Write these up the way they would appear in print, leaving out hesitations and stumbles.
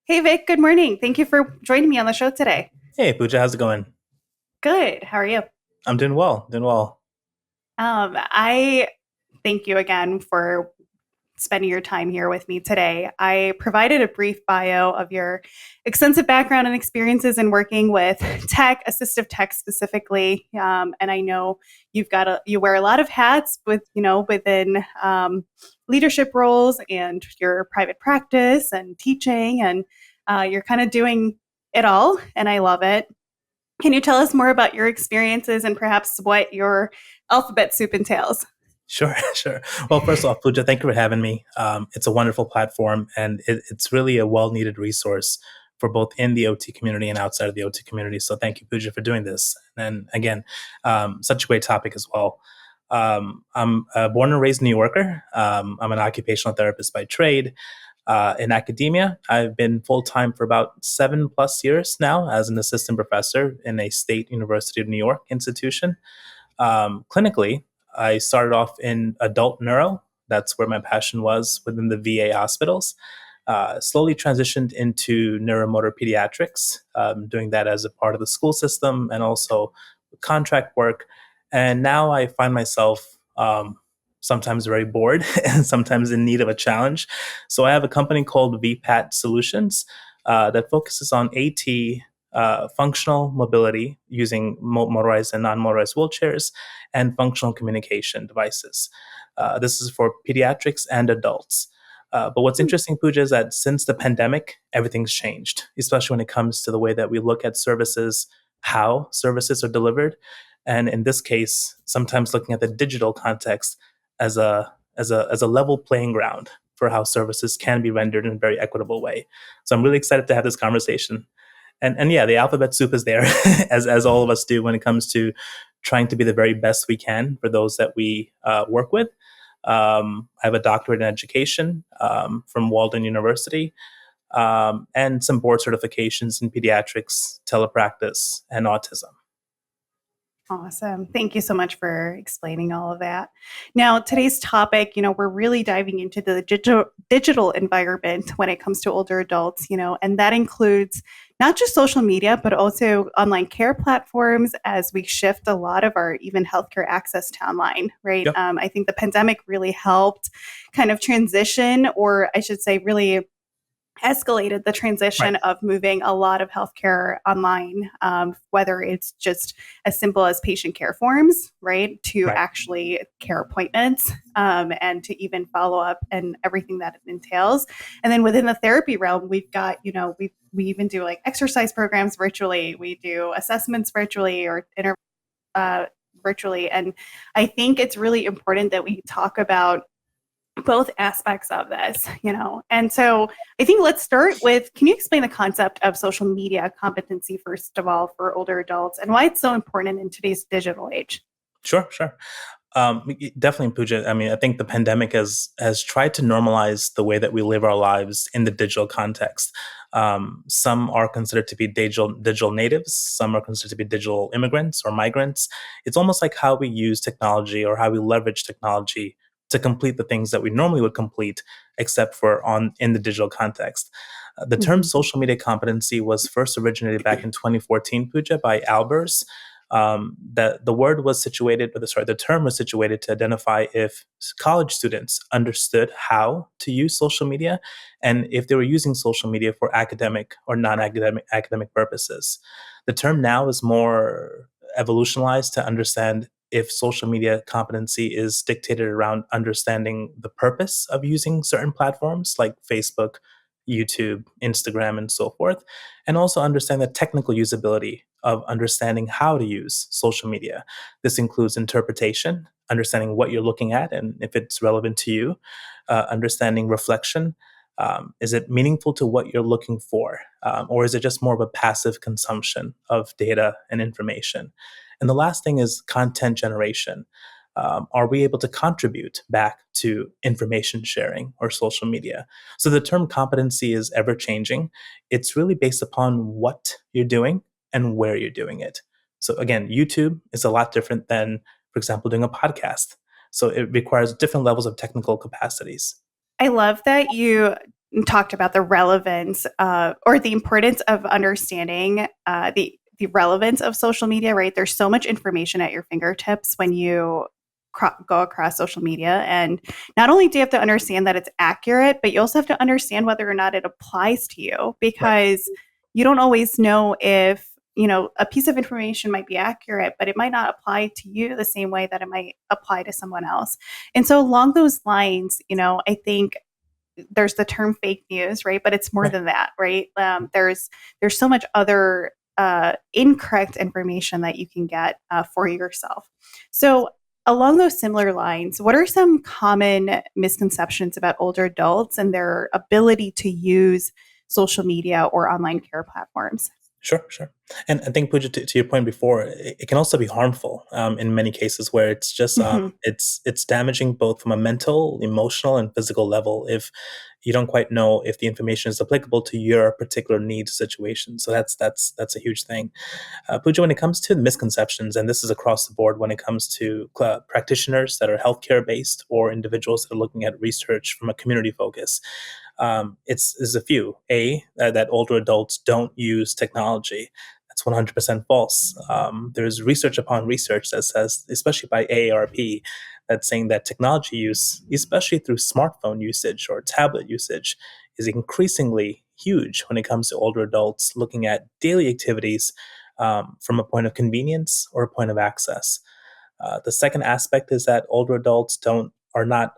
Hey Vic, good morning. Thank you for joining me on the show today. Hey, Pooja, how's it going? Good. How are you? I'm doing well, doing well. I thank you again for spending your time here with me today. I provided a brief bio of your extensive background and experiences in working with tech, assistive tech specifically, and I know you wear a lot of hats within leadership roles and your private practice and teaching, and you're kind of doing it all, and I love it. Can you tell us more about your experiences and perhaps what your alphabet soup entails? Sure, sure. Well, first off, Pooja, thank you for having me. It's a wonderful platform, and it's really a well-needed resource for both in the OT community and outside of the OT community. So thank you, Pooja, for doing this. And again, such a great topic as well. I'm a born and raised New Yorker. I'm an occupational therapist by trade. In academia, I've been full time for about 7+ years now as an assistant professor in a state University of New York institution. Clinically, I started off in adult neuro. That's where my passion was within the VA hospitals. Slowly transitioned into neuromotor pediatrics, doing that as a part of the school system and also contract work. And now I find myself sometimes very bored and sometimes in need of a challenge. So I have a company called VPAT Solutions that focuses on AT functional mobility using motorized and non-motorized wheelchairs and functional communication devices. This is for pediatrics and adults. But what's interesting, Pooja, is that since the pandemic, everything's changed, especially when it comes to the way that we look at services, how services are delivered, and in this case, sometimes looking at the digital context as a level playing ground for how services can be rendered in a very equitable way. So I'm really excited to have this conversation. And yeah, the alphabet soup is there, as all of us do when it comes to trying to be the very best we can for those that we work with. I have a doctorate in education from Walden University, and some board certifications in pediatrics, telepractice, and autism. Awesome. Thank you so much for explaining all of that. Now, today's topic, we're really diving into the digital environment when it comes to older adults, and that includes not just social media, but also online care platforms as we shift a lot of our even healthcare access to online, right? Yep. I think the pandemic really helped kind of transition, or I should say, really escalated the Right. transition of moving a lot of healthcare online, whether it's just as simple as patient care forms, right, to Right. actually care appointments, and to even follow up and everything that it entails. And then within the therapy realm, we've got, we even do like exercise programs virtually, we do assessments virtually or virtually. And I think it's really important that we talk about both aspects of this, And so I think let's start with, can you explain the concept of social media competency, first of all, for older adults and why it's so important in today's digital age? Sure, sure. Definitely, Pooja. I mean, I think the pandemic has tried to normalize the way that we live our lives in the digital context. Some are considered to be digital natives. Some are considered to be digital immigrants or migrants. It's almost like how we use technology or how we leverage technology to complete the things that we normally would complete, except for on in the digital context. The term Mhm. social media competency was first originated back in 2014, Pooja, by Albers. The word was situated, or the term was situated to identify if college students understood how to use social media and if they were using social media for academic or non-academic purposes. The term now is more evolutionalized to understand if social media competency is dictated around understanding the purpose of using certain platforms like Facebook, YouTube, Instagram, and so forth, and also understand the technical usability of understanding how to use social media. This includes interpretation, understanding what you're looking at and if it's relevant to you, understanding reflection. Is it meaningful to what you're looking for? Or is it just more of a passive consumption of data and information? And the last thing is content generation. Are we able to contribute back to information sharing or social media? So the term competency is ever changing. It's really based upon what you're doing and where you're doing it. So again, YouTube is a lot different than, for example, doing a podcast. So it requires different levels of technical capacities. I love that you talked about the relevance or the importance of understanding the relevance of social media, right? There's so much information at your fingertips when you go across social media. And not only do you have to understand that it's accurate, but you also have to understand whether or not it applies to you, because you don't always know if, a piece of information might be accurate, but it might not apply to you the same way that it might apply to someone else. And so along those lines, I think there's the term fake news, right? But it's more than that, right? There's so much other incorrect information that you can get for yourself. So along those similar lines, what are some common misconceptions about older adults and their ability to use social media or online care platforms? Sure. And I think, Pooja, to your point before, it can also be harmful in many cases, where it's just it's damaging both from a mental, emotional, and physical level if you don't quite know if the information is applicable to your particular needs situation. So that's a huge thing. Pooja, when it comes to misconceptions, and this is across the board when it comes to practitioners that are healthcare based or individuals that are looking at research from a community focus, it's a few. That older adults don't use technology. That's 100% false. There's research upon research that says, especially by AARP, that's saying that technology use, especially through smartphone usage or tablet usage, is increasingly huge when it comes to older adults looking at daily activities from a point of convenience or a point of access. The second aspect is that older adults are not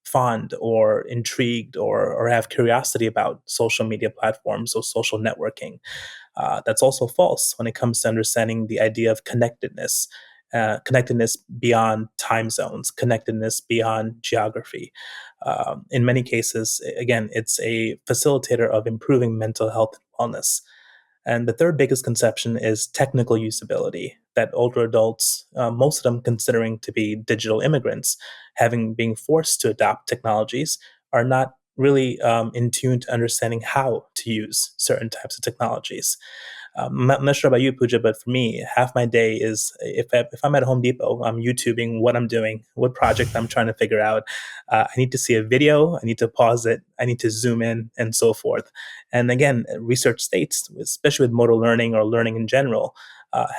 fond or intrigued or have curiosity about social media platforms or social networking. That's also false when it comes to understanding the idea of connectedness. Connectedness beyond time zones, connectedness beyond geography. In many cases, again, it's a facilitator of improving mental health and wellness. And the third biggest conception is technical usability, that older adults, most of them considering to be digital immigrants, being forced to adopt technologies, are not really in tune to understanding how to use certain types of technologies. I'm not sure about you, Pooja, but for me, half my day is if I'm at Home Depot, I'm YouTubing what I'm doing, what project I'm trying to figure out. I need to see a video, I need to pause it, I need to zoom in, and so forth. And again, research states, especially with motor learning or learning in general,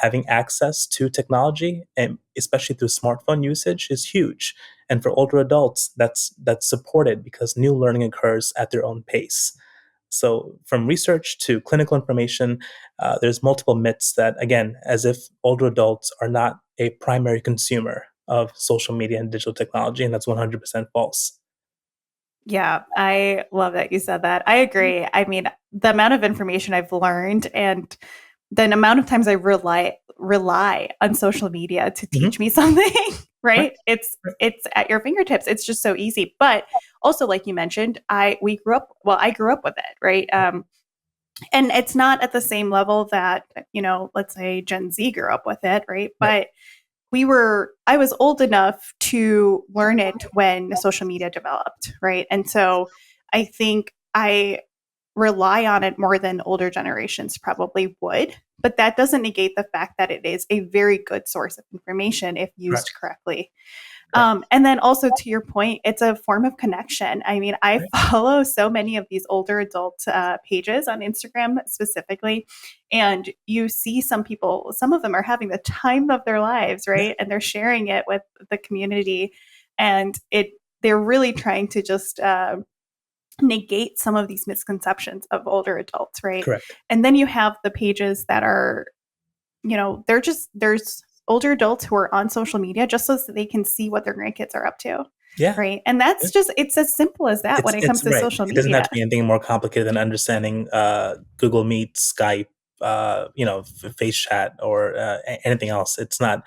having access to technology, and especially through smartphone usage, is huge. And for older adults, that's supported because new learning occurs at their own pace. So from research to clinical information, there's multiple myths that, again, as if older adults are not a primary consumer of social media and digital technology, and that's 100% false. Yeah, I love that you said that. I agree. I mean, the amount of information I've learned and the amount of times I rely on social media to teach me something, right? It's at your fingertips. It's just so easy. But also, like you mentioned, I grew up with it, right? And it's not at the same level that, let's say Gen Z grew up with it, right? But I was old enough to learn it when social media developed, right? And so I think I rely on it more than older generations probably would, but that doesn't negate the fact that it is a very good source of information if used correctly. And then also to your point, it's a form of connection. I mean, I follow so many of these older adult pages on Instagram specifically, and you see some people, some of them are having the time of their lives, right? And they're sharing it with the community, and they're really trying to just negate some of these misconceptions of older adults, right? Correct. And then you have the pages that are, there's older adults who are on social media just so that they can see what their grandkids are up to. Yeah. Right. And that's it's as simple as that when it comes to social media. It doesn't have to be anything more complicated than understanding Google Meet, Skype, face chat, or anything else. Doesn't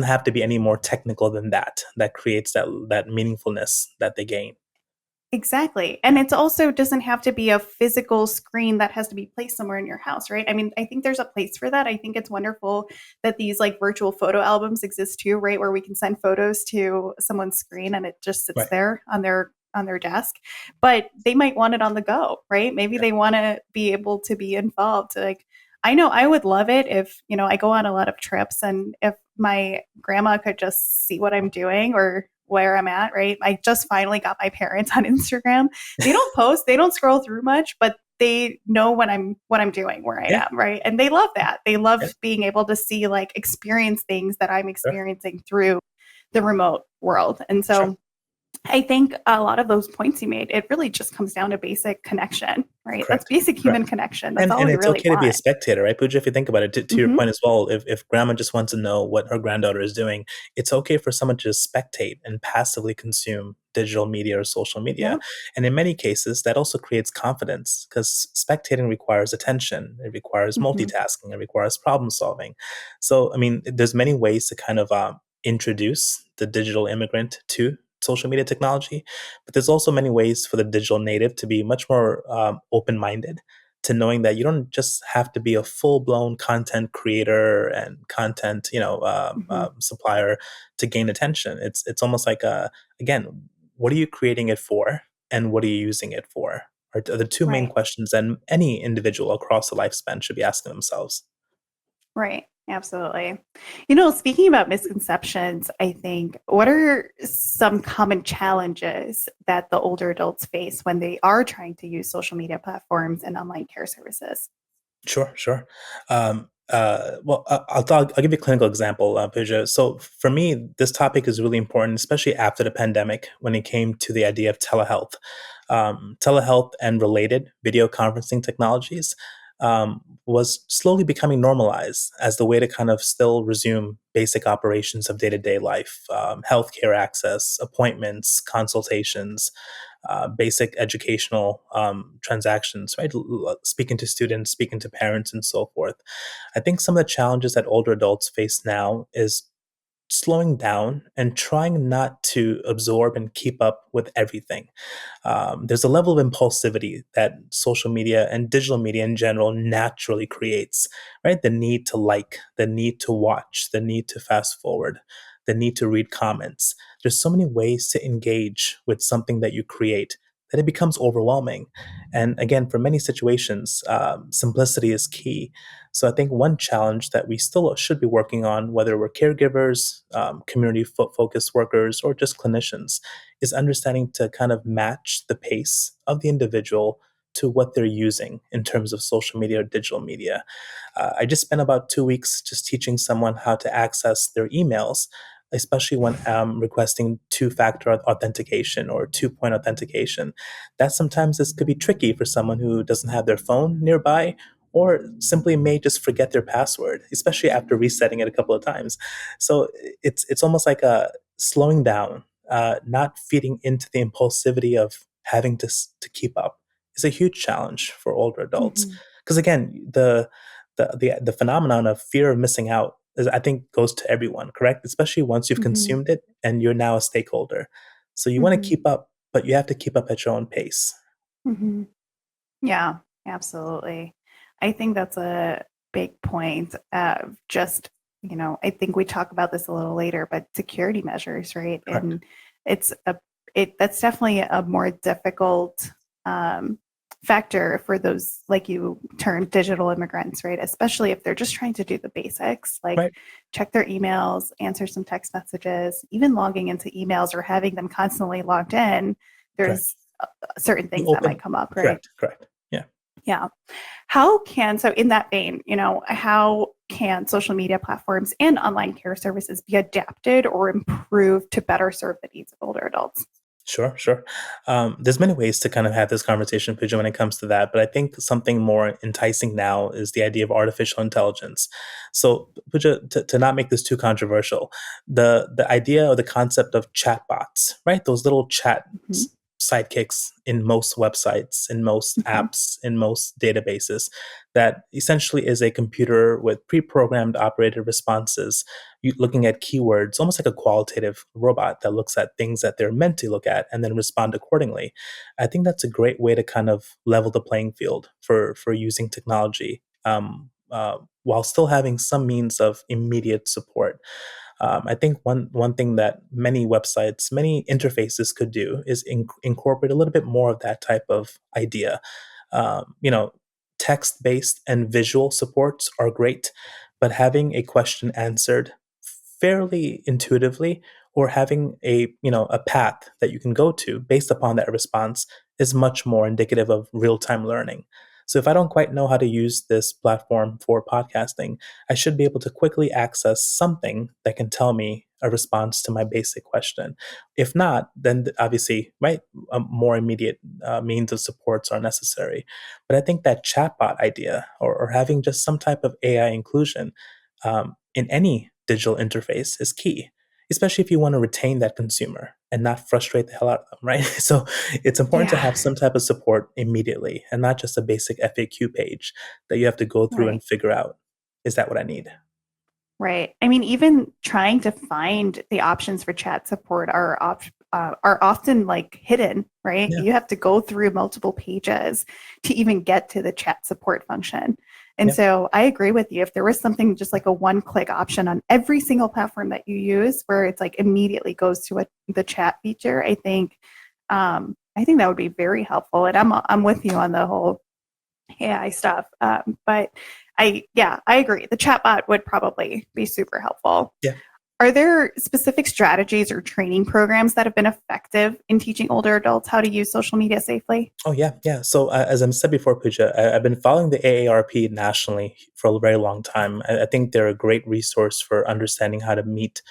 have to be any more technical than that creates that meaningfulness that they gain. Exactly. And it's also doesn't have to be a physical screen that has to be placed somewhere in your house, right? I mean, I think there's a place for that. I think it's wonderful that these like virtual photo albums exist too, right? Where we can send photos to someone's screen and it just sits there on their desk. But they might want it on the go, right? Maybe they want to be able to be involved. Like, I know I would love it if, I go on a lot of trips, and if my grandma could just see what I'm doing or where I'm at, right? I just finally got my parents on Instagram. They don't post, they don't scroll through much, but they know what I'm doing, where I Yeah, am, right? And they love that. They love yeah, being able to see, like, experience things that I'm sure, experiencing through the remote world. And sure. so I think a lot of those points you made, it really just comes down to basic connection, right? That's Correct. basic human Correct. connection. That's all And we it's really okay to be a want. spectator, right, Pooja? If you think about it, to your Mm-hmm. point as well, if grandma just wants to know what her granddaughter is doing, it's okay for someone to just spectate and passively consume digital media or social media. Yeah. And in many cases, that also creates confidence because spectating requires attention, it requires Mm-hmm. multitasking, it requires problem solving. So, I mean, there's many ways to kind of introduce the digital immigrant to social media technology, but there's also many ways for the digital native to be much more open-minded to knowing that you don't just have to be a full-blown content creator and content, Mm-hmm. supplier to gain attention. It's almost like again, what are you creating it for, and what are you using it for? Are the two main Right. questions that any individual across the lifespan should be asking themselves. Right. Absolutely. You know, speaking about misconceptions, I think what are some common challenges that the older adults face when they are trying to use social media platforms and online care services? Sure, sure. I'll give you a clinical example, Pooja. So for me, this topic is really important, especially after the pandemic, when it came to the idea of telehealth. Telehealth and related video conferencing technologies was slowly becoming normalized as the way to kind of still resume basic operations of day-to-day life, healthcare access, appointments, consultations, basic educational transactions, right? Speaking to students, speaking to parents, and so forth. I think some of the challenges that older adults face now is slowing down and trying not to absorb and keep up with everything. There's a level of impulsivity that social media and digital media in general naturally creates, right? The need to like, the need to watch, the need to fast forward, the need to read comments. There's so many ways to engage with something that you create that it becomes overwhelming. And again, for many situations, simplicity is key. So I think one challenge that we still should be working on, whether we're caregivers, community focused workers, or just clinicians, is understanding to kind of match the pace of the individual to what they're using in terms of social media or digital media. I just spent about 2 weeks just teaching someone how to access their emails, especially when requesting two-factor authentication or two-point authentication. That sometimes this could be tricky for someone who doesn't have their phone nearby or simply may just forget their password, especially after resetting it a couple of times. So it's almost like a slowing down, not feeding into the impulsivity of having to keep up is a huge challenge for older adults. Mm-hmm. Because again, the phenomenon of fear of missing out is, I think, goes to everyone, correct? Especially once you've Mm-hmm. consumed it and you're now a stakeholder. So you want to Mm-hmm. keep up, but you have to keep up at your own pace. Mm-hmm. Yeah, absolutely. I think that's a big point. Just, I think we talk about this a little later, but security measures, right? Correct. And it's that's definitely a more difficult um, factor for those, like you termed, digital immigrants, right? Especially if they're just trying to do the basics, like Right. check their emails, answer some text messages, even logging into emails or having them constantly logged in. Correct. There's certain You things that might open. come up, right? Correct. Correct. Yeah. Yeah. So in that vein, how can social media platforms and online care services be adapted or improved to better serve the needs of older adults? Sure, sure. There's many ways to kind of have this conversation, Pooja, when it comes to that. But I think something more enticing now is the idea of artificial intelligence. So, Pooja, to not make this too controversial, the idea or the concept of chatbots, right? Those little chat Hmm. sidekicks in most websites, in most Hmm. apps, in most databases, that essentially is a computer with pre-programmed operated responses looking at keywords, almost like a qualitative robot that looks at things that they're meant to look at and then respond accordingly. I think that's a great way to kind of level the playing field for using technology, while still having some means of immediate support. I think one thing that many websites, many interfaces could do is incorporate a little bit more of that type of idea. You know, text-based and visual supports are great, but having a question answered fairly intuitively or having a path that you can go to based upon that response is much more indicative of real-time learning. So if I don't quite know how to use this platform for podcasting, I should be able to quickly access something that can tell me a response to my basic question. If not, then obviously, right, a more immediate means of supports are necessary. But I think that chatbot idea, or having just some type of AI inclusion in any digital interface, is key, especially if you want to retain that consumer and not frustrate the hell out of them, right? So it's important to Yeah. have some type of support immediately and not just a basic FAQ page that you have to go through Right. and figure out, is that what I need? Right. I mean, even trying to find the options for chat support are often like hidden, right? Yeah, You have to go through multiple pages to even get to the chat support function. And yeah, so I agree with you. If there was something just like a one-click option on every single platform that you use, where it's like immediately goes to the chat feature, I think that would be very helpful. And I'm with you on the whole AI stuff. But I agree. The chatbot would probably be super helpful. yeah. Are there specific strategies or training programs that have been effective in teaching older adults how to use social media safely? Oh yeah, yeah. So as I said before, Pooja, I've been following the AARP nationally for a very long time. I think they're a great resource for understanding how to meet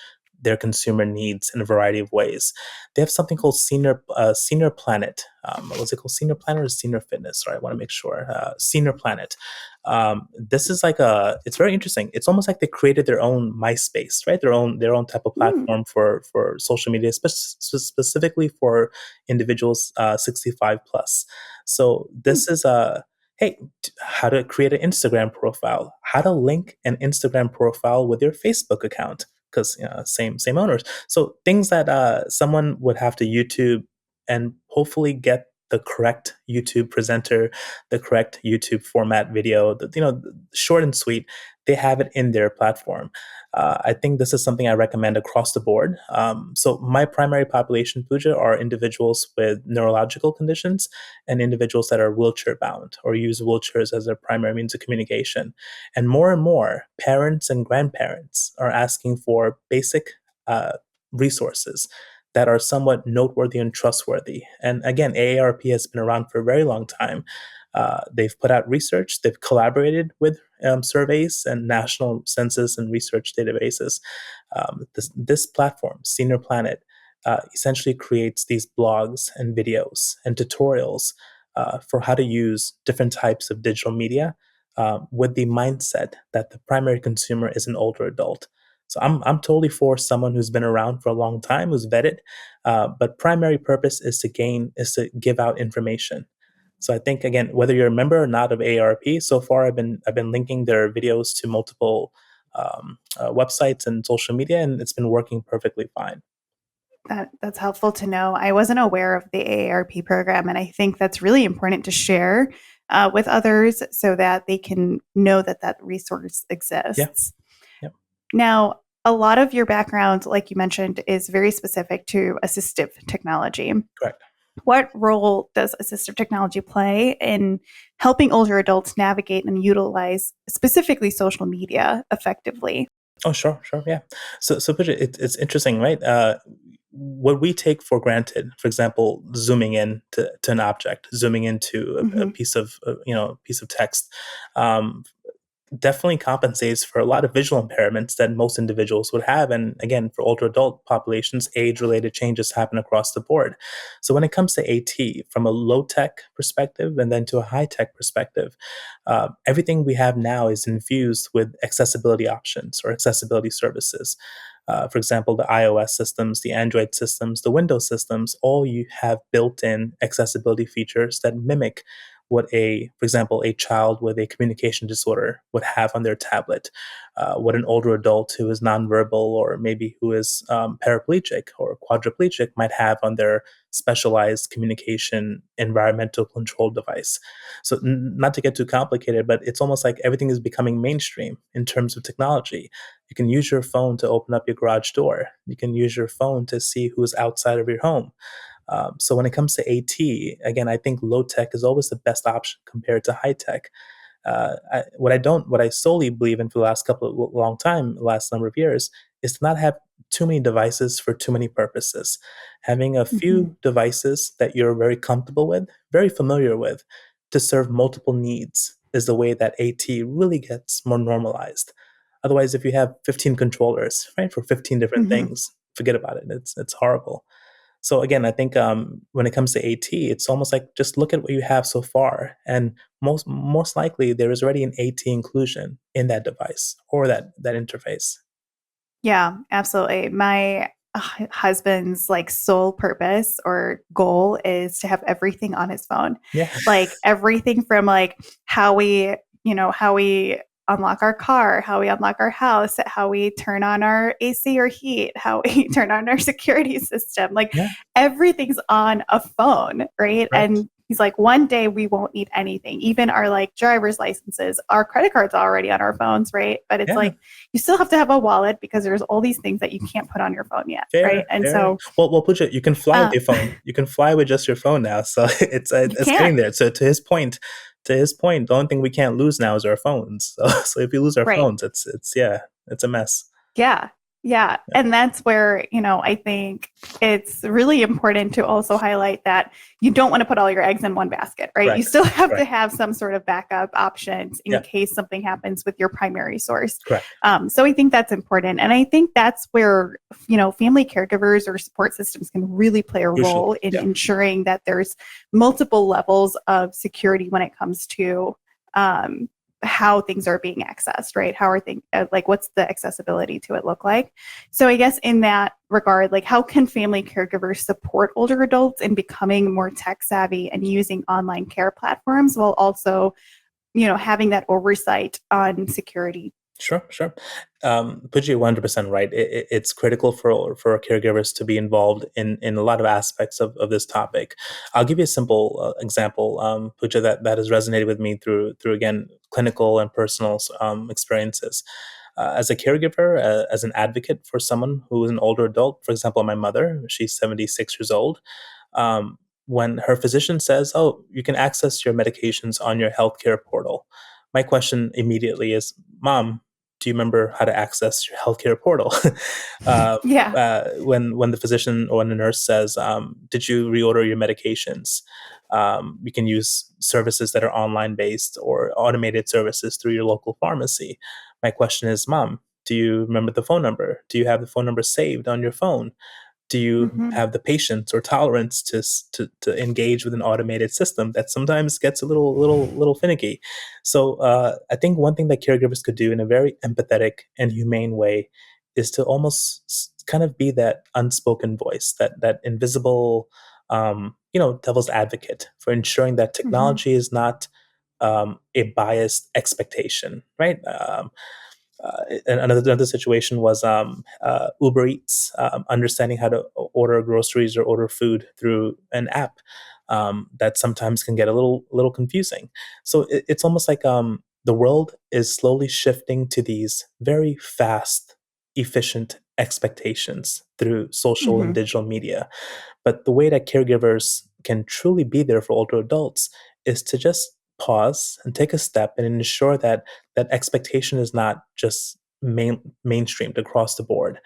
their consumer needs in a variety of ways. They have something called Senior Planet. Was it called Senior Planet or Senior Fitness? Sorry, I want to make sure. Senior Planet. This is it's very interesting. It's almost like they created their own MySpace, right? Their own type of Mm, platform for social media, specifically for individuals 65 plus. So mm, this is hey, how to create an Instagram profile, how to link an Instagram profile with your Facebook account, because same owners. So things that someone would have to YouTube and hopefully get the correct YouTube presenter, the correct YouTube format video, short and sweet. They have it in their platform. I think this is something I recommend across the board. So my primary population, Pooja, are individuals with neurological conditions and individuals that are wheelchair bound or use wheelchairs as their primary means of communication. And more, parents and grandparents are asking for basic uh, resources that are somewhat noteworthy and trustworthy. And again, AARP has been around for a very long time. They've put out research, they've collaborated with surveys and national census and research databases. This platform, Senior Planet, essentially creates these blogs and videos and tutorials for how to use different types of digital media with the mindset that the primary consumer is an older adult. So I'm totally for someone who's been around for a long time, who's vetted, but primary purpose is to give out information. So I think again, whether you're a member or not of AARP, so far I've been linking their videos to multiple websites and social media, and it's been working perfectly fine. that's helpful to know. I wasn't aware of the AARP program, and I think that's really important to share with others so that they can know that that resource Yeah, exists. yeah, Now, a lot of your background, like you mentioned, is very specific to assistive technology. correct. What role does assistive technology play in helping older adults navigate and utilize specifically social media effectively? Oh, sure, yeah. So, Bridget, it's interesting, right? What we take for granted, for example, zooming in to an object, zooming into a Hmm. piece of piece of text, um, definitely compensates for a lot of visual impairments that most individuals would have. And again, for older adult populations, age-related changes happen across the board. So when it comes to AT, from a low-tech perspective and then to a high-tech perspective, everything we have now is infused with accessibility options or accessibility services. For example, the iOS systems, the Android systems, the Windows systems, all you have built-in accessibility features that mimic what for example, a child with a communication disorder would have on their tablet, what an older adult who is nonverbal or maybe who is paraplegic or quadriplegic might have on their specialized communication environmental control device. So, not to get too complicated, but it's almost like everything is becoming mainstream in terms of technology. You can use your phone to open up your garage door. You can use your phone to see who's outside of your home. So when it comes to AT, again, I think low tech is always the best option compared to high tech. What I solely believe in for the last couple of long time, last number of years, is to not have too many devices for too many purposes. Having a Mhm. few devices that you're very comfortable with, very familiar with, to serve multiple needs is the way that AT really gets more normalized. Otherwise, if you have 15 controllers, right, for 15 different Mhm. things, forget about it. It's horrible. So again, I think when it comes to AT, it's almost like just look at what you have so far, and most likely there is already an AT inclusion in that device or that interface. Yeah, absolutely. My husband's like sole purpose or goal is to have everything on his phone. Yeah, Like everything from like how we unlock our car, how we unlock our house, how we turn on our AC or heat, how we turn on our security system. Like yeah, everything's on a phone, right? right. And he's like, one day we won't need anything, even our like driver's licenses, our credit cards are already on our phones, right? But it's Yeah, like you still have to have a wallet because there's all these things that you can't put on your phone yet, right? fair, And fair. so Well, Pooja, you can fly with uh, your phone. You can fly with just your phone now. So you it's getting can, there. So to his point, the only thing we can't lose now is our phones. So if we lose our right? phones, it's yeah, it's a mess. Yeah. Yeah. Yeah, And that's where, I think it's really important to also highlight that you don't want to put all your eggs in one basket, right? You correct, still have to correct. have some sort of backup options in Yeah, case something happens with your primary source. correct. So I think that's important. And I think that's where, family caregivers or support systems can really play a Crucial. role in Yeah, ensuring that there's multiple levels of security when it comes to um, how things are being accessed, right? How are things like what's the accessibility to it look like? So I guess in that regard, like how can family caregivers support older adults in becoming more tech savvy and using online care platforms while also, having that oversight on security? sure, sure. Put you 100% right. It's critical for caregivers to be involved in a lot of aspects of this topic. I'll give you a simple example, Puja, that has resonated with me through again clinical and personal experiences. As a caregiver, as an advocate for someone who is an older adult, for example, my mother, she's 76 years old. Um, when her physician says, "Oh, you can access your medications on your healthcare portal," my question immediately is, "Mom, do you remember how to access your healthcare portal?" uh, Yeah. when the physician or when the nurse says, "Did you reorder your medications?" You can use services that are online based or automated services through your local pharmacy. My question is, Mom, do you remember the phone number? Do you have the phone number saved on your phone? Do you Hmm. have the patience or tolerance to engage with an automated system that sometimes gets a little finicky? So I think one thing that caregivers could do in a very empathetic and humane way is to almost kind of be that unspoken voice, that invisible, devil's advocate for ensuring that Hmm. technology is not a biased expectation, right? Another situation was Uber Eats, understanding how to order groceries or order food through an app that sometimes can get a little confusing. So it's almost like the world is slowly shifting to these very fast, efficient expectations through social and Hmm. digital media. But the way that caregivers can truly be there for older adults is to just pause and take a step and ensure that that expectation is not just mainstreamed across the board,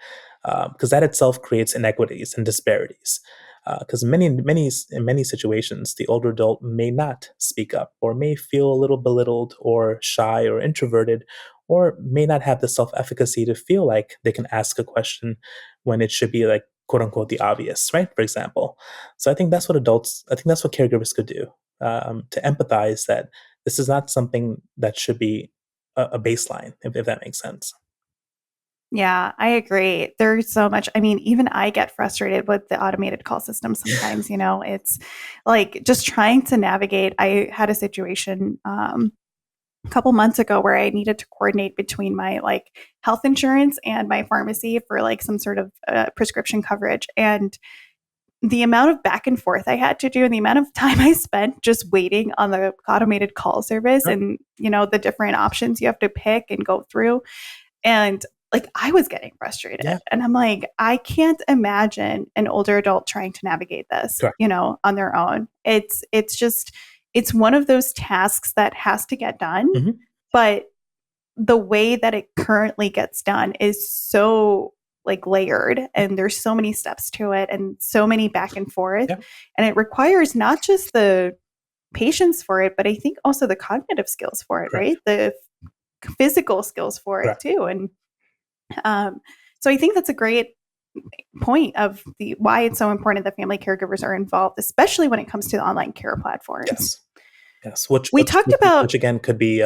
because that itself creates inequities and disparities. Because in many situations, the older adult may not speak up, or may feel a little belittled, or shy, or introverted, or may not have the self-efficacy to feel like they can ask a question when it should be like quote unquote the obvious, right? For example. So I think that's what caregivers could do, to empathize that this is not something that should be a baseline, if that makes sense. Yeah, I agree. There's so much. I mean, even I get frustrated with the automated call system sometimes. It's like just trying to navigate. I had a situation a couple months ago where I needed to coordinate between my like health insurance and my pharmacy for like some sort of prescription coverage. And the amount of back and forth I had to do and the amount of time I spent just waiting on the automated call service Sure. and, the different options you have to pick and go through. And like I was getting frustrated. Yeah. And I'm like, I can't imagine an older adult trying to navigate this, Correct. on their own. It's one of those tasks that has to get done, Hmm. but the way that it currently gets done is so like layered, and there's so many steps to it and so many back and forth. Yeah. And it requires not just the patience for it, but I think also the cognitive skills for it, Correct. right? The physical skills for it Correct. too. And so I think that's a great point of the why it's so important that family caregivers are involved, especially when it comes to the online care platforms. Yes. We talked about Which again could be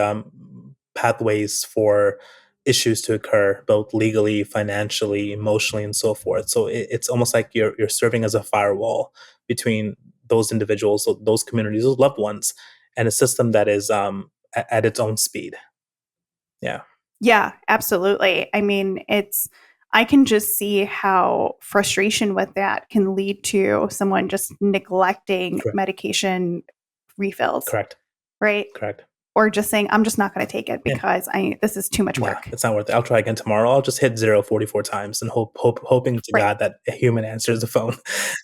pathways for issues to occur, both legally, financially, emotionally, and so forth. So it's almost like you're serving as a firewall between those individuals, those communities, those loved ones, and a system that is at its own speed. Yeah. Yeah, absolutely. I mean, I can just see how frustration with that can lead to someone just neglecting Correct. medication refills, Correct. right? Correct. Or just saying, I'm just not going to take it Yeah. because this is too much work. It's not worth it. I'll try again tomorrow. I'll just hit 44 times and hoping to Right. God that a human answers the phone.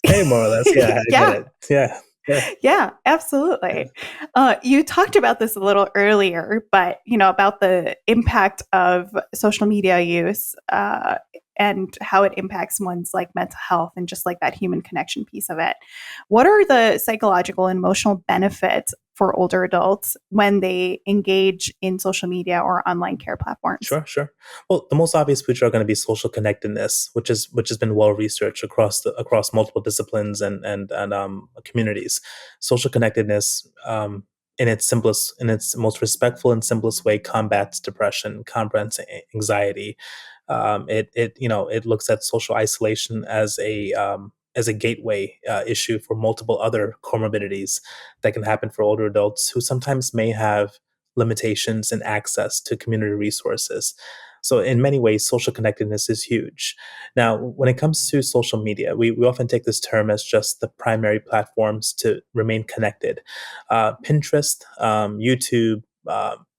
Hey, more or less. Yeah, I Yeah. get it. Yeah. Yeah. Yeah, absolutely. You talked about this a little earlier, but about the impact of social media use and how it impacts one's like mental health and just like that human connection piece of it. What are the psychological and emotional benefits for older adults when they engage in social media or online care platforms? Sure. Well, the most obvious feature are going to be social connectedness, which has been well researched across multiple disciplines and communities. Social connectedness, in its most respectful and simplest way, combats depression, combats anxiety. It looks at social isolation as a gateway issue for multiple other comorbidities that can happen for older adults who sometimes may have limitations in access to community resources. So, in many ways, social connectedness is huge. Now, when it comes to social media, we often take this term as just the primary platforms to remain connected. Pinterest, YouTube,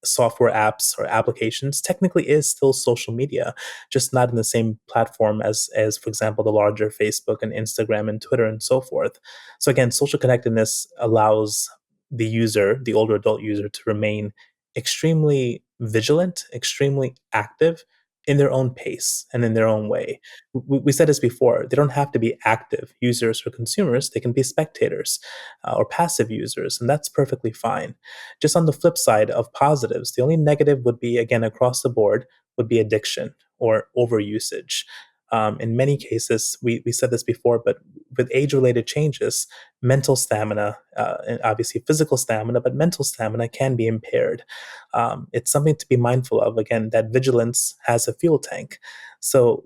software apps or applications technically is still social media, just not in the same platform as for example, the larger Facebook and Instagram and Twitter and so forth. So again, social connectedness allows the older adult user, to remain extremely vigilant, extremely active in their own pace and in their own way. We said this before, they don't have to be active users or consumers, they can be spectators or passive users, and that's perfectly fine. Just on the flip side of positives, the only negative would be, again, across the board, would be addiction or overusage. In many cases, we said this before, but with age related changes, mental stamina, and obviously physical stamina, but mental stamina can be impaired. It's something to be mindful of. Again, that vigilance has a fuel tank. So,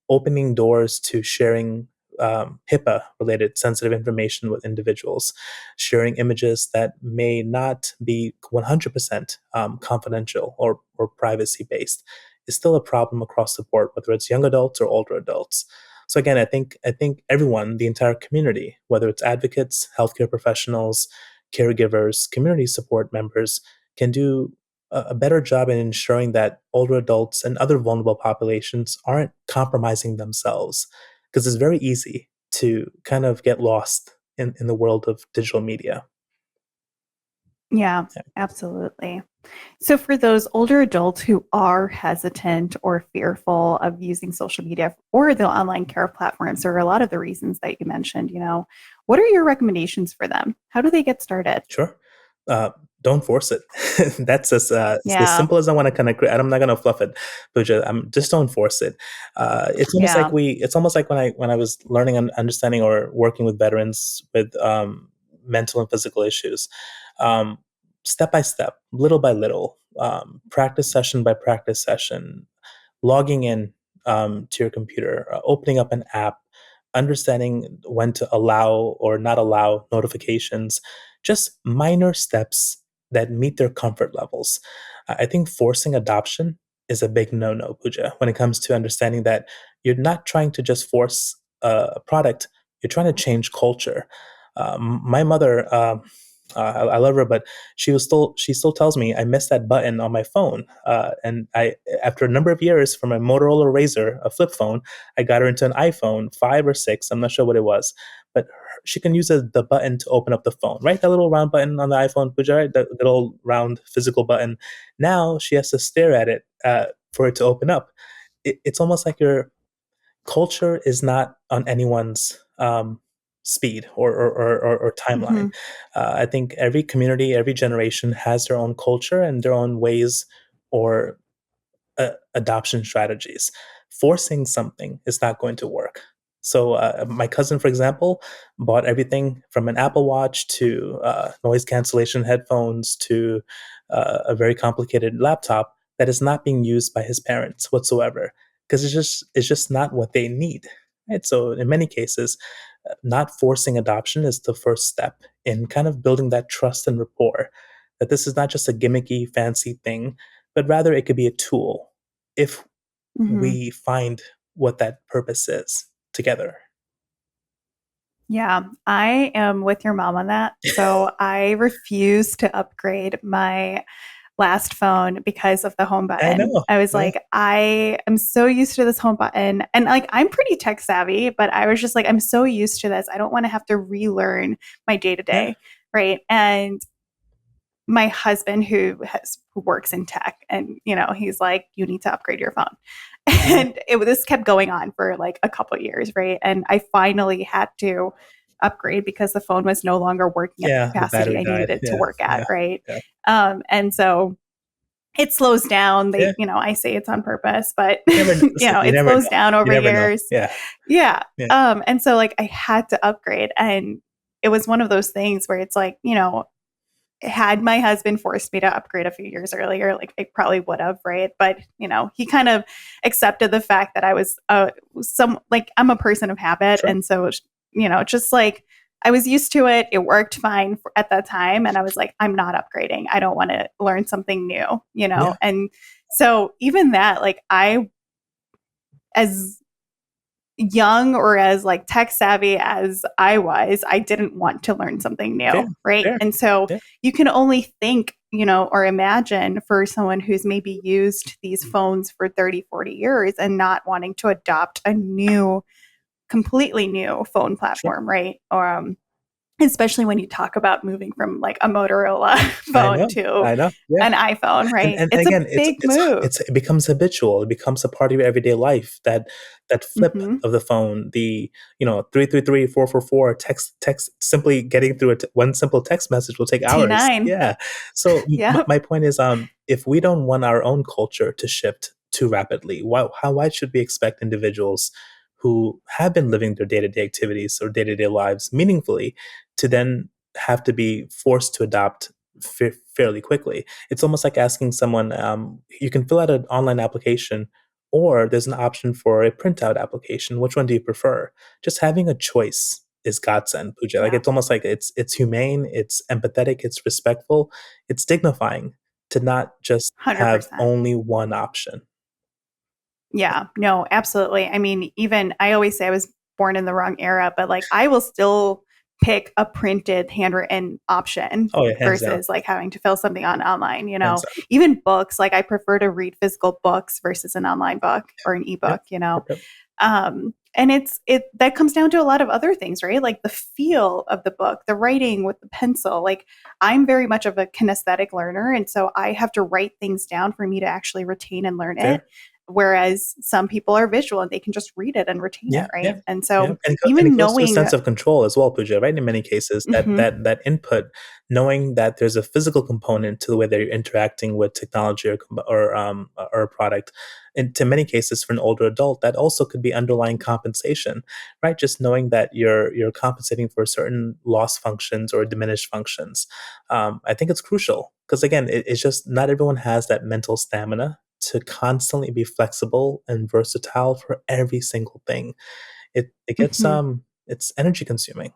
opening doors to sharing HIPAA related sensitive information with individuals, sharing images that may not be 100% confidential or privacy based, is still a problem across the board, whether it's young adults or older adults. So again, I think everyone, the entire community, whether it's advocates, healthcare professionals, caregivers, community support members, can do a better job in ensuring that older adults and other vulnerable populations aren't compromising themselves. Because it's very easy to kind of get lost in the world of digital media. Yeah, Yeah. absolutely. So, for those older adults who are hesitant or fearful of using social media or the online care platforms, there are a lot of the reasons that you mentioned, what are your recommendations for them? How do they get started? Sure. Don't force it. That's as Yeah. simple as I want to kind of. I'm not going to fluff it, but just don't force it. Yeah. It's almost like when I was learning and understanding or working with veterans with mental and physical issues. Um, Step by step, little by little, practice session by practice session, logging in to your computer, opening up an app, understanding when to allow or not allow notifications, just minor steps that meet their comfort levels. I think forcing adoption is a big no no, Pooja, when it comes to understanding that you're not trying to just force a product, you're trying to change culture. My mother, I love her, but she still tells me I missed that button on my phone. And I, after a number of years from a Motorola Razr, a flip phone, I got her into an iPhone 5 or 6. I'm not sure what it was, but she can use the button to open up the phone, right? That little round button on the iPhone, Pooja, right? That little round physical button. Now she has to stare at it for it to open up. It's almost like you're culture is not on anyone's speed or timeline. Mhm. I think every community, every generation has their own culture and their own ways or adoption strategies. Forcing something is not going to work. So my cousin, for example, bought everything from an Apple Watch to noise cancellation headphones to a very complicated laptop that is not being used by his parents whatsoever because it's just not what they need. Right. So in many cases, not forcing adoption is the first step in kind of building that trust and rapport. That this is not just a gimmicky, fancy thing, but rather it could be a tool if Mhm. we find what that purpose is together. Yeah, I am with your mom on that. So I refuse to upgrade my last phone because of the home I button. know. I was Yeah. like, I am so used to this home button. And like, I'm pretty tech savvy, but I was just like, I'm so used to this. I don't want to have to relearn my day to Yeah. day. Right. And my husband who works in tech, and he's like, you need to upgrade your phone. Yeah. And this kept going on for like a couple of years, right? And I finally had to upgrade because the phone was no longer working at the Yeah. The capacity battery I needed died. it to Yeah. work at, Yeah. right? Yeah. And so it slows down. Yeah. I say it's on purpose, but You never know. Listen, you it never slows know. down You over never know. years. Yeah. Yeah. Yeah. And so like I had to upgrade, and it was one of those things where it's like, had my husband forced me to upgrade a few years earlier, like I probably would have, right? But he kind of accepted the fact that I was I'm a person of habit, Sure. and so just like I was used to it. It worked fine at that time, and I was like, I'm not upgrading. I don't want to learn something new, Yeah. And so even that, like as young or as like tech savvy as I was, I didn't want to learn something Fair. new, right? Fair. And so Yeah. you can only think, or imagine for someone who's maybe used these phones for 30, 40 years and not wanting to adopt a completely new phone Sure. platform, right? Or especially when you talk about moving from like a Motorola I phone know. to I know. Yeah. an iPhone, And right? and It's a again, big move. it becomes habitual. It becomes a part of your everyday life. That flip Hmm. of the phone, the 333-444 text, simply getting through one simple text message will take hours. T9. Yeah. So Yep. my point is, if we don't want our own culture to shift too rapidly, why should we expect individuals who have been living their day to day activities or day to day lives meaningfully to then have to be forced to adopt fairly quickly? It's almost like asking someone, you can fill out an online application, or there's an option for a printout application. Which one do you prefer? Just having a choice is godsend, Pooja. Like Yeah. it's almost like it's humane, it's empathetic, it's respectful, it's dignifying to not just have 100%. only one option. Yeah, no, absolutely. I mean, even I always say I was born in the wrong era, but like I will still pick a printed handwritten option Oh yeah, hands down, versus like having to fill something on online, hands down. Even books, like I prefer to read physical books versus an online book or an Yep, ebook. yep, yep. And it that comes down to a lot of other things, right? Like the feel of the book, the writing with the pencil. Like I'm very much of a kinesthetic learner, and so I have to write things down for me to actually retain and learn it. Fair. Whereas some people are visual and they can just read it and retain it, Yeah, right? yeah, And yeah, so and it even goes to a knowing, sense of control as well, Pooja, right? In many cases, that Mhm, that input, knowing that there's a physical component to the way that you're interacting with technology or a product, and to many cases for an older adult, that also could be underlying compensation, right? Just knowing that you're compensating for certain lost functions or diminished functions, I think it's crucial because again, it's just not everyone has that mental stamina to constantly be flexible and versatile for every single thing. It gets mhm. it's energy consuming.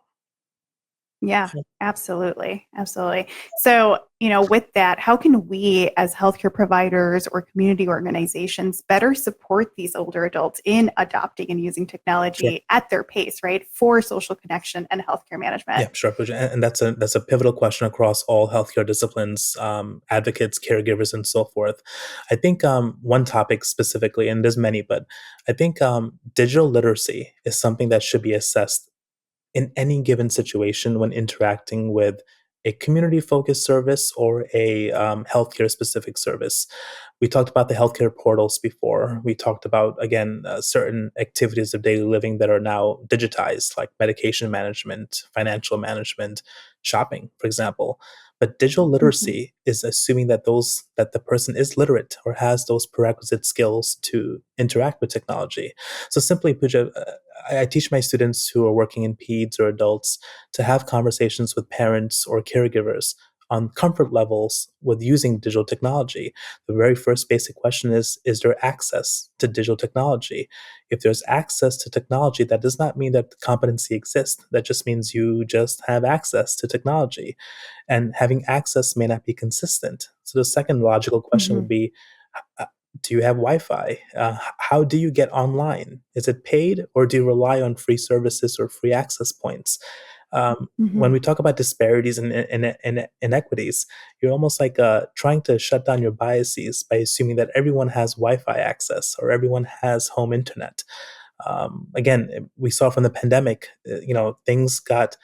Yeah, absolutely. Absolutely. So, with that, how can we as healthcare providers or community organizations better support these older adults in adopting and using Sure. technology at their pace, right? For social connection and healthcare management. Yeah, sure, Pooja. And that's a pivotal question across all healthcare disciplines, advocates, caregivers, and so forth. I think one topic specifically, and there's many, but I think digital literacy is something that should be assessed in any given situation when interacting with a community-focused service or a healthcare-specific service. We talked about the healthcare portals before. We talked about, again, certain activities of daily living that are now digitized, like medication management, financial management, shopping, for example. But digital literacy is assuming that the person is literate or has those prerequisite skills to interact with technology. So simply, Pooja, I teach my students who are working in peds or adults to have conversations with parents or caregivers on comfort levels with using digital technology. The very first basic question is there access to digital technology? If there's access to technology, that does not mean that competency exists. That just means you just have access to technology. And having access may not be consistent. So the second logical question would be, uh, do you have Wi-Fi? How do you get online? Is it paid, or do you rely on free services or free access points? When we talk about disparities and inequities, you're almost like trying to shut down your biases by assuming that everyone has Wi-Fi access or everyone has home internet. Again, we saw from the pandemic, things got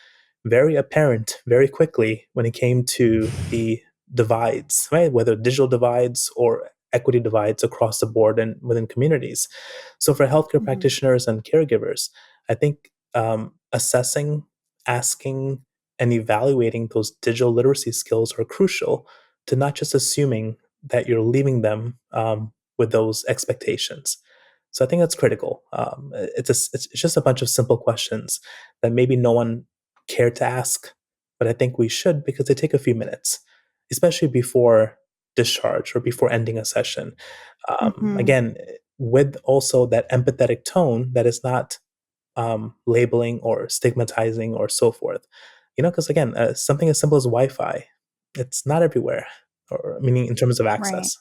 very apparent very quickly when it came to the divides, right? Whether digital divides or equity divides across the board and within communities. So for healthcare practitioners and caregivers, I think assessing, asking, and evaluating those digital literacy skills are crucial to not just assuming that you're leaving them with those expectations. So I think that's critical. It's just a bunch of simple questions that maybe no one cared to ask, but I think we should because they take a few minutes, especially before discharge or before ending a session. Again, with also that empathetic tone that is not labeling or stigmatizing or so forth. Because again, something as simple as Wi-Fi, it's not everywhere, or meaning in terms of access.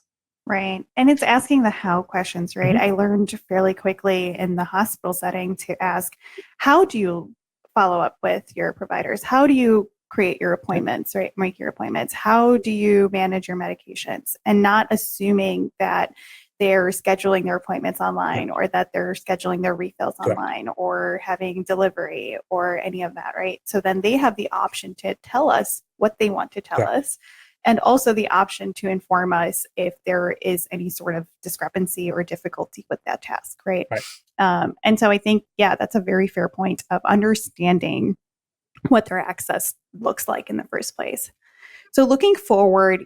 Right. And it's asking the how questions, right? I learned fairly quickly in the hospital setting to ask, how do you follow up with your providers? How do you create your appointments, right? Make your appointments? How do you manage your medications? And not assuming that they're scheduling their appointments online or that they're scheduling their refills online or having delivery or any of that, right? So then they have the option to tell us what they want to tell us, and also the option to inform us if there is any sort of discrepancy or difficulty with that task, right? And so I think, that's a very fair point of understanding what their access looks like in the first place. So looking forward,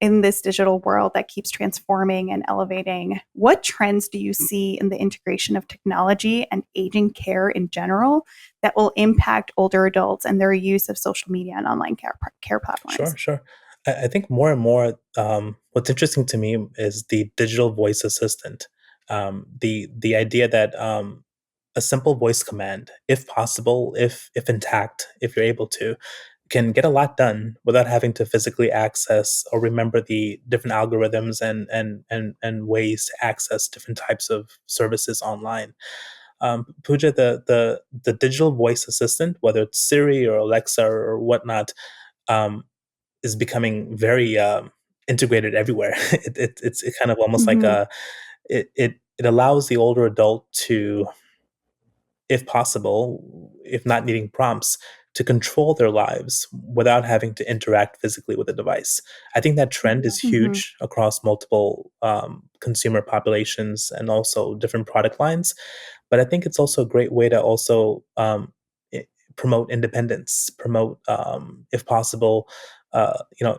in this digital world that keeps transforming and elevating, what trends do you see in the integration of technology and aging care in general that will impact older adults and their use of social media and online care platforms? Sure. I think more and more, what's interesting to me is the digital voice assistant. The idea that a simple voice command, if possible, if intact, if you're able to, can get a lot done without having to physically access or remember the different algorithms and ways to access different types of services online. Pooja, the digital voice assistant, whether it's Siri or Alexa or whatnot, is becoming very integrated everywhere. It's kind of almost like it allows the older adult to, if possible, if not needing prompts, to control their lives without having to interact physically with the device. I think that trend is huge across multiple consumer populations and also different product lines. But I think it's also a great way to also promote independence, promote, if possible,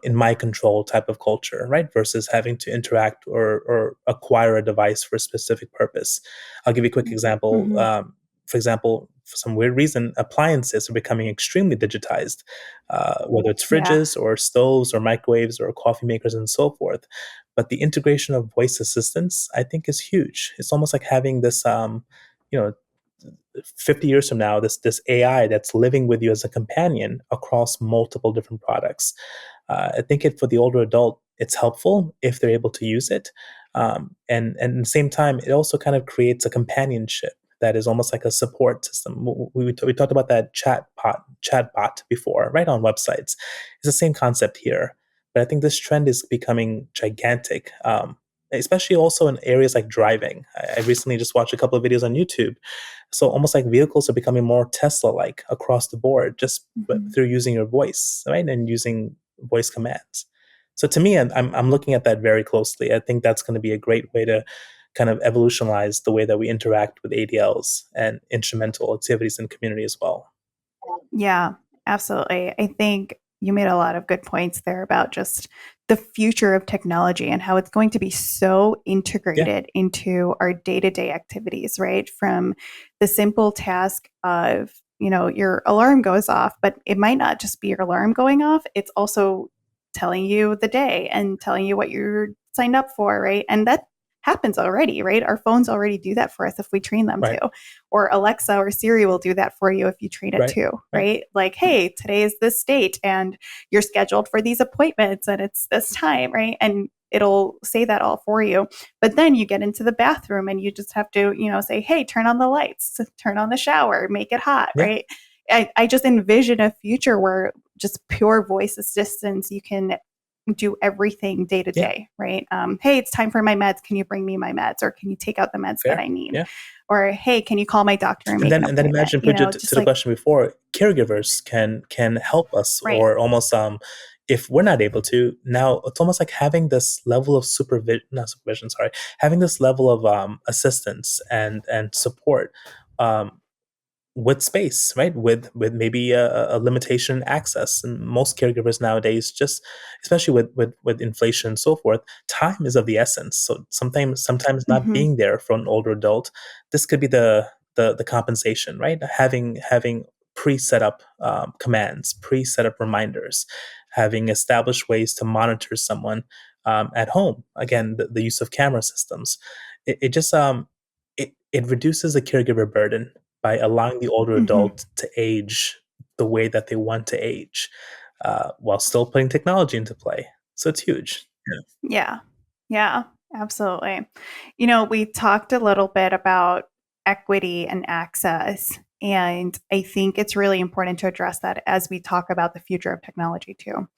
in my control type of culture, right? Versus having to interact or acquire a device for a specific purpose. I'll give you a quick example. For example, for some weird reason, appliances are becoming extremely digitized, whether it's fridges or stoves or microwaves or coffee makers and so forth. But the integration of voice assistants, I think, is huge. It's almost like having this, 50 years from now, this AI that's living with you as a companion across multiple different products. I think for the older adult, it's helpful if they're able to use it. And at the same time, it also kind of creates a companionship that is almost like a support system. We talked about that chatbot before, right, on websites. It's the same concept here. But I think this trend is becoming gigantic. especially also in areas like driving. I recently just watched a couple of videos on YouTube. So almost like vehicles are becoming more Tesla-like across the board, just Mhm. through using your voice, right, and using voice commands. So to me, I'm looking at that very closely. I think that's going to be a great way to kind of evolutionize the way that we interact with ADLs and instrumental activities in the community as well. Yeah, absolutely. I think you made a lot of good points there about just the future of technology and how it's going to be so Yeah, integrated into our day-to-day activities, right? From the simple task of, your alarm goes off, but it might not just be your alarm going off, it's also telling you the day and telling you what you're signed up for, right? And that happens already, right? Our phones already do that for us if we train them right, to, or Alexa or Siri will do that for you if you train it right, to, right. right? Like, hey, today is this date and you're scheduled for these appointments and it's this time, right? And it'll say that all for you. But then you get into the bathroom and you just have to, say, hey, turn on the lights, turn on the shower, make it hot, Yeah, right? I just envision a future where just pure voice assistance, you can do everything day to yeah, day, right? Hey, it's time for my meds. Can you bring me my meds? Or can you take out the meds that fair. I need? Yeah. Or hey, can you call my doctor and And make then an and then appointment? imagine, Pooja, to Just the like, question before, caregivers can help us, right. or almost if we're not able to, now it's almost like having this level of supervision, not supervision, sorry, having this level of assistance and support, um, with space, right? With maybe a limitation in access. And most caregivers nowadays, just especially with inflation and so forth, time is of the essence. So sometimes not Mm-hmm. being there for an older adult, this could be the compensation, right? Having pre-set up commands, pre-set up reminders, having established ways to monitor someone at home. Again, the use of camera systems. It just it reduces the caregiver burden by allowing the older Mm-hmm. adult to age the way that they want to age, while still putting technology into play. So it's huge. Yeah. Yeah. Yeah, absolutely. We talked a little bit about equity and access, and I think it's really important to address that as we talk about the future of technology too.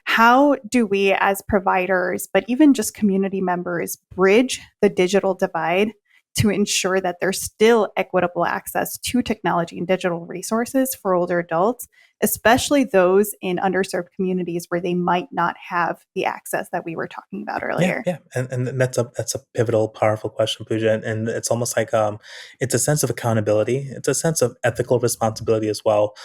How do we as providers, but even just community members, bridge the digital divide to ensure that there's still equitable access to technology and digital resources for older adults, especially those in underserved communities where they might not have the access that we were talking about Yeah, earlier? yeah, and that's a pivotal, powerful question, Pooja, and it's almost like it's a sense of accountability. It's a sense of ethical responsibility as well.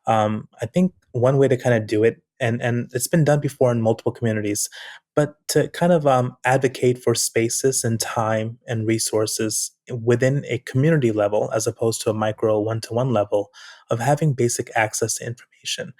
I think one way to kind of do it, and it's been done before in multiple communities, but to kind of advocate for spaces and time and resources within a community level, as opposed to a micro one-to-one level of having basic access to information.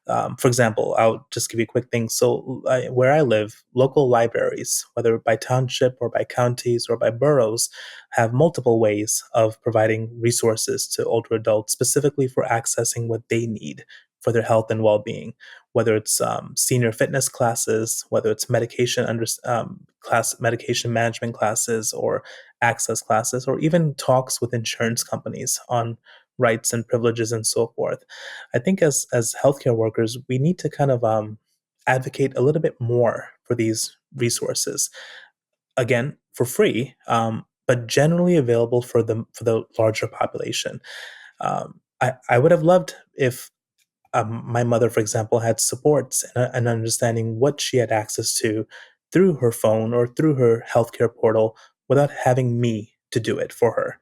For example, I'll just give you a quick thing. So, where I live, local libraries, whether by township or by counties or by boroughs, have multiple ways of providing resources to older adults, specifically for accessing what they need for their health and well-being. Whether it's senior fitness classes, whether it's medication management classes, or access classes, or even talks with insurance companies on rights and privileges and so forth. I think as healthcare workers, we need to kind of advocate a little bit more for these resources. Again, for free, but generally available for the larger population. I would have loved if my mother, for example, had supports and understanding what she had access to through her phone or through her healthcare portal without having me to do it for her.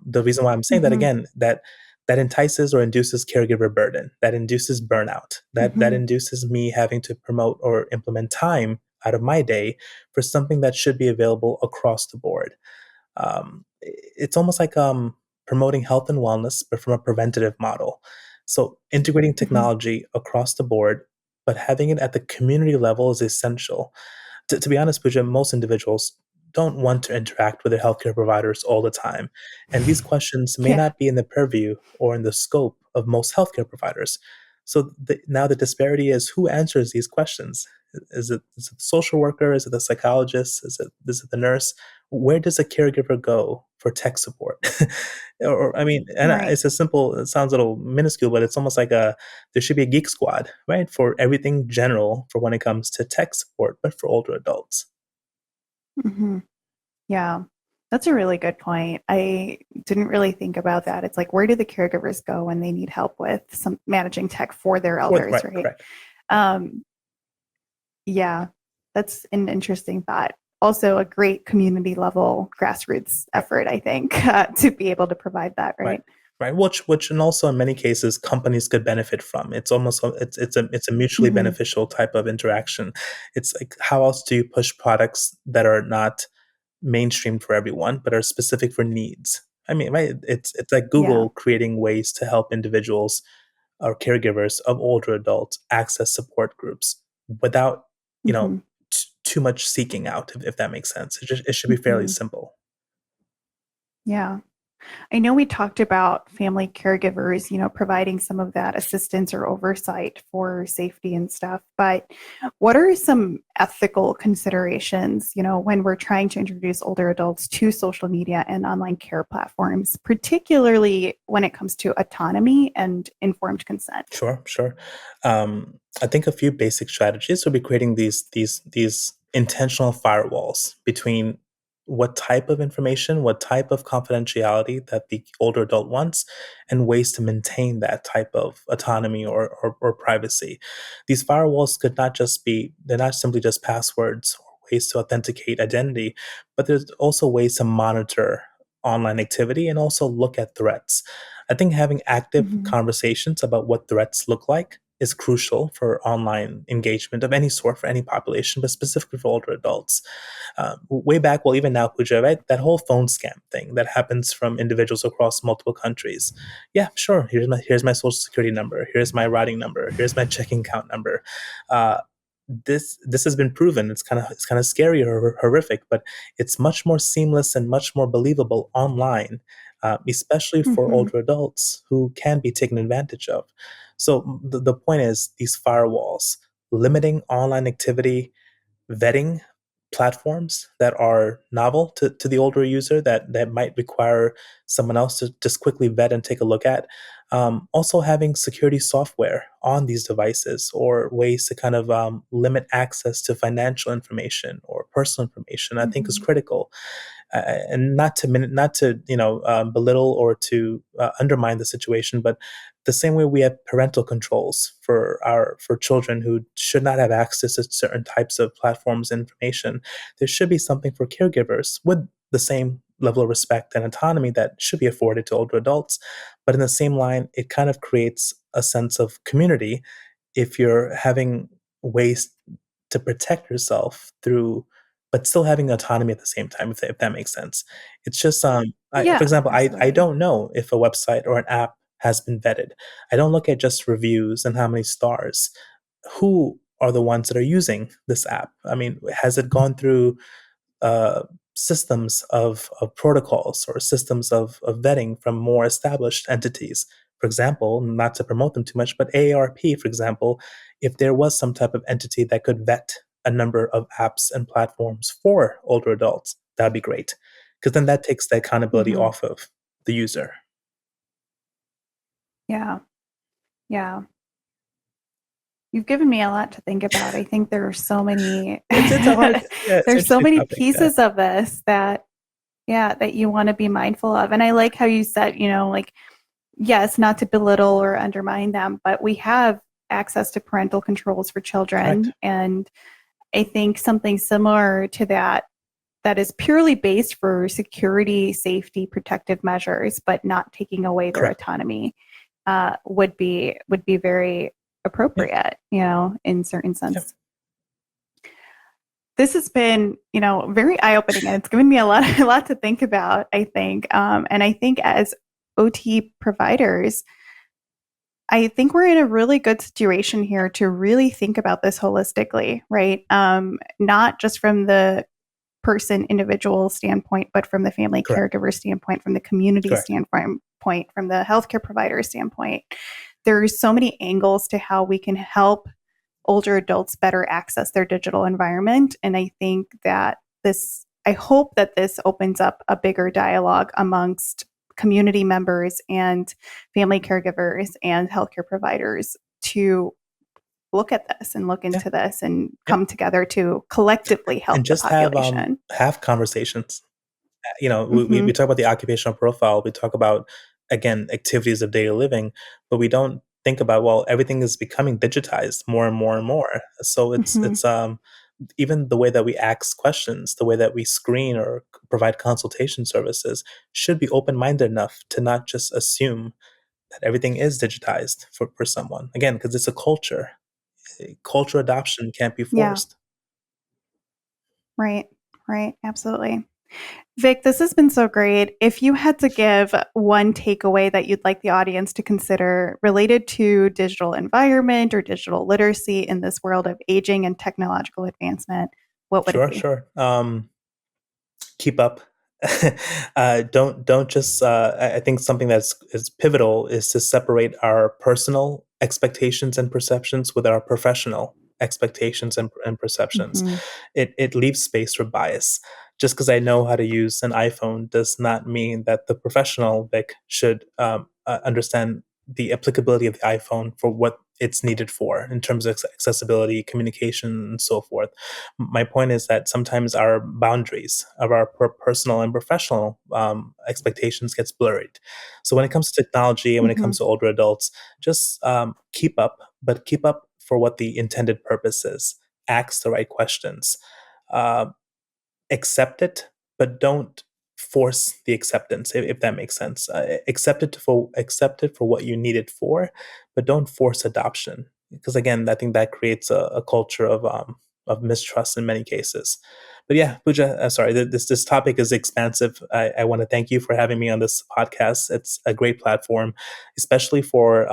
The reason why I'm saying that, Mm-hmm. again, that entices or induces caregiver burden, that induces burnout, that Mm-hmm. induces me having to promote or implement time out of my day for something that should be available across the board. It's almost like promoting health and wellness, but from a preventative model. So integrating Mm-hmm. technology across the board, but having it at the community level is essential. To be honest, Pooja, most individuals don't want to interact with their healthcare providers all the time. And these questions may Yeah. not be in the purview or in the scope of most healthcare providers. So now the disparity is who answers these questions. Is it the social worker? Is it the psychologist? Is it the nurse? Where does a caregiver go for tech support? I mean, and Right. it's a simple. It sounds a little minuscule, but it's almost like there should be a geek squad, right, for everything general for when it comes to tech support, but for older adults. Hmm. Yeah, that's a really good point. I didn't really think about that. It's like, where do the caregivers go when they need help with some managing tech for their elders, Right, right? correct. Um, yeah, that's an interesting thought. Also, a great community level grassroots Right, effort, I think, to be able to provide that, right, right? right. Which, and also in many cases, companies could benefit from. It's almost it's a mutually Hmm. beneficial type of interaction. It's like, how else do you push products that are not mainstream for everyone, but are specific for needs? I mean, right? It's like Yeah. Google creating ways to help individuals or caregivers of older adults access support groups without, you know, Hmm. too much seeking out, if that makes sense. It should be fairly Hmm. simple. Yeah. I know we talked about family caregivers, providing some of that assistance or oversight for safety and stuff, but what are some ethical considerations, when we're trying to introduce older adults to social media and online care platforms, particularly when it comes to autonomy and informed consent? Sure, sure. I think a few basic strategies would be creating these intentional firewalls between what type of information, what type of confidentiality that the older adult wants, and ways to maintain that type of autonomy or privacy. These firewalls could not just be, they're not simply just passwords or ways to authenticate identity, but there's also ways to monitor online activity and also look at threats. I think having active Hmm. conversations about what threats look like is crucial for online engagement of any sort for any population, but specifically for older adults. Way back, well, even now, Pooja, right? That whole phone scam thing that happens from individuals across multiple countries. Yeah, sure. Here's my social security number. Here's my routing number. Here's my checking account number. Uh, this has been proven. It's kind of scary or horrific, but it's much more seamless and much more believable online, especially for Hmm. older adults who can be taken advantage of. So the point is these firewalls limiting online activity, vetting platforms that are novel to the older user that might require someone else to just quickly vet and take a look at. Also, having security software on these devices or ways to kind of limit access to financial information or personal information, I think is Hmm. critical, and not to belittle or to undermine the situation, but the same way we have parental controls for children who should not have access to certain types of platforms and information, there should be something for caregivers with the same level of respect and autonomy that should be afforded to older adults. But in the same line, it kind of creates a sense of community if you're having ways to protect yourself through, but still having autonomy at the same time, if that makes sense. It's just, for Yeah, example, I absolutely. don't know if a website or an app has been vetted. I don't look at just reviews and how many stars. Who are the ones that are using this app? I mean, has it gone through uh, systems of protocols or systems of vetting from more established entities? For example, not to promote them too much, but AARP, for example, if there was some type of entity that could vet a number of apps and platforms for older adults, that'd be great. Because then that takes the accountability Hmm. off of the user. Yeah, yeah. You've given me a lot to think about. I think there are so many It's a hard, yeah, it's an there's so interesting many topic. Yeah, pieces of this that yeah, that you want to be mindful of. And I like how you said, like yes, not to belittle or undermine them, but we have access to parental controls for children correct. and I think something similar to that is purely based for security, safety, protective measures, but not taking away their Correct. autonomy, would be very Yeah, appropriate, in certain yeah. sense. This has been, very eye opening, and it's given me a lot, a lot to think about. I think, and I think as OT providers, I think we're in a really good situation here to really think about this holistically, right? Not just from the person individual standpoint, but from the family Correct. caregiver standpoint, from the community Correct. standpoint, from the healthcare provider standpoint. There's so many angles to how we can help older adults better access their digital environment. And I think that I hope that this opens up a bigger dialogue amongst community members and family caregivers and healthcare providers to look at this and look into this and come together to collectively help And the just have population. have conversations. Mhm. We talk about the occupational profile. We talk about, again, activities of daily living, but we don't think about, well, everything is becoming digitized more and more and more. So Mhm. it's even the way that we ask questions, the way that we screen or provide consultation services should be open minded enough to not just assume that everything is digitized for someone. Again, because it's a culture. Culture adoption can't be Yeah. forced. Right. Right. Absolutely. Vic, this has been so great. If you had to give one takeaway that you'd like the audience to consider related to digital environment or digital literacy in this world of aging and technological advancement, what would it Sure, be? sure. Keep up. Don't just. I think something that's is pivotal is to separate our personal expectations and perceptions with our professional expectations and perceptions. Hmm. It leaves space for bias. Just because I know how to use an iPhone does not mean that the professional Vic should understand the applicability of the iPhone for what it's needed for in terms of accessibility, communication, and so forth. My point is that sometimes our boundaries of our personal and professional expectations gets blurred. So when it comes to technology and when it Hmm. comes to older adults, just keep up, but keep up for what the intended purpose is. Ask the right questions. Uh, accept it, but don't force the acceptance, if that makes sense. Accept it for what you need it for, but don't force adoption. Because again, I think that creates a culture of mistrust in many cases. But yeah, Pooja, sorry, this topic is expansive. I want to thank you for having me on this podcast. It's a great platform, especially for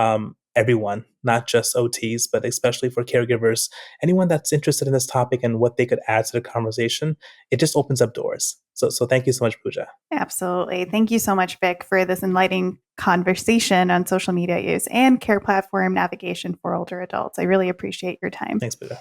everyone, not just OTs, but especially for caregivers, anyone that's interested in this topic and what they could add to the conversation. It just opens up doors. So thank you so much, Pooja. Absolutely. Thank you so much, Vic, for this enlightening conversation on social media use and care platform navigation for older adults. I really appreciate your time. Thanks, Pooja.